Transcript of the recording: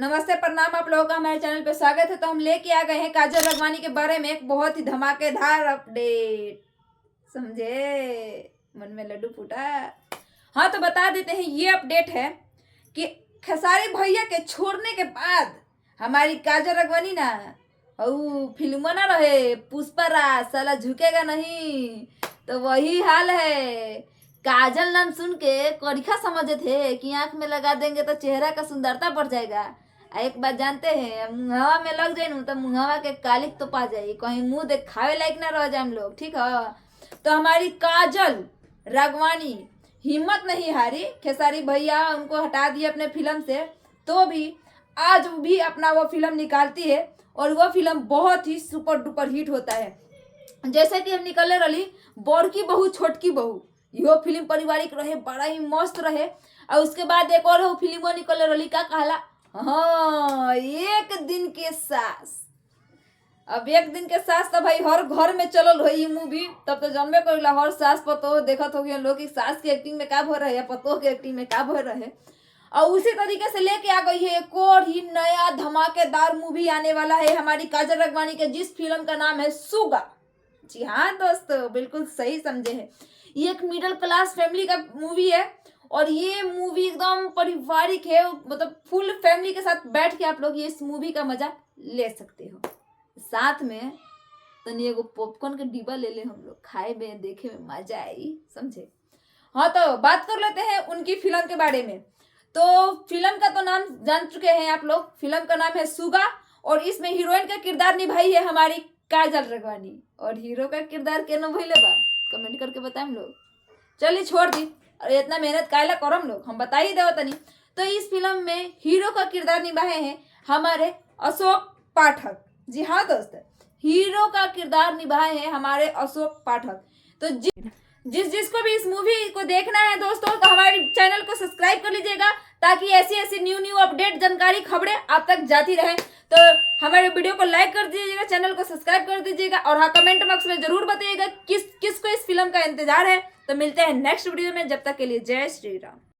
नमस्ते प्रणाम, आप लोगों का हमारे चैनल पे स्वागत है। तो हम लेके आ गए हैं काजल राघवानी के बारे में एक बहुत ही धमाकेदार अपडेट। समझे? मन में लड्डू फूटा। हाँ, तो बता देते हैं, ये अपडेट है कि खेसारी भैया के छोड़ने के बाद हमारी काजल राघवानी ना फिल्म ना रहे पुष्पा राज, साला झुकेगा नहीं। तो वही हाल है। काजल नाम सुन के करिखा समझे थे कि आंख में लगा देंगे तो चेहरा का सुंदरता बढ़ जाएगा। एक बात जानते हैं, मुंहवा में लग जाए तो मुंहवा के कालिक तो पा जाए, कहीं मुंह दिखावे लायक ना रह जाए हम लोग। ठीक है, तो हमारी काजल राघवानी हिम्मत नहीं हारी। खेसारी भैया उनको हटा दिए अपने फिल्म से, तो भी आज भी अपना वो फिल्म निकालती है और वो फिल्म बहुत ही सुपर डुपर हिट होता है। जैसे कि हम निकले रही बड़की बहू छोटकी बहू, यो फिल्म पारिवारिक रहे, बड़ा ही मस्त रहे। और उसके बाद एक और फिल्म निकले रही, का कहला, हाँ, एक दिन के सास। अब एक दिन के सास तो भाई हर घर में चलल हो ये मूवी। तब तो जानबे करेला हर सास पतो देखत हो लोग की सास की एक्टिंग में का भर रहे है, पतो की एक्टिंग में का भर रहे। और उसी तरीके से लेके आ गई है एक और ही नया धमाकेदार मूवी आने वाला है हमारी काजल राघवानी के, जिस फिल्म का नाम है सुगा। जी हाँ दोस्तों, बिल्कुल सही समझे हैं। ये एक मिडिल क्लास फैमिली का मूवी है और ये मूवी एकदम पारिवारिक है। मतलब फुल फैमिली के साथ बैठ के आप लोग ये इस मूवी का मजा ले सकते हो। साथ में तनी एगो पॉपकॉर्न के डिब्बा ले ले, हम लोग खाए में देखे में मजा आई। समझे? हाँ, तो बात कर लेते हैं उनकी फिल्म के बारे में। तो फिल्म का तो नाम जान चुके हैं आप लोग, फिल्म का नाम है सुगा और इसमें हीरोइन का किरदार निभाई है हमारी काजल राघवानी। और हीरो का किरदार के भइले बा, कमेंट करके बताएं हम लोग। चलिए छोड़ दी, और इतना मेहनत कायला करो हम लोग, हम बता ही दो तनी। तो इस फिल्म में हीरो का किरदार निभाए हैं हमारे अशोक पाठक। जी हाँ दोस्त, हीरो का किरदार निभाए हैं हमारे अशोक पाठक। तो जिसको भी इस मूवी को देखना है दोस्तों, तो हमारे चैनल को सब्सक्राइब कर लीजिएगा, ताकि ऐसी ऐसी न्यू अपडेट जानकारी खबरें आप तक जाती रहे। तो हमारे वीडियो को लाइक कर दीजिएगा, चैनल को सब्सक्राइब कर दीजिएगा, और हाँ, कमेंट बॉक्स में जरूर बताइएगा किसको इस फिल्म का इंतजार है। तो मिलते हैं नेक्स्ट वीडियो में, जब तक के लिए जय श्री राम।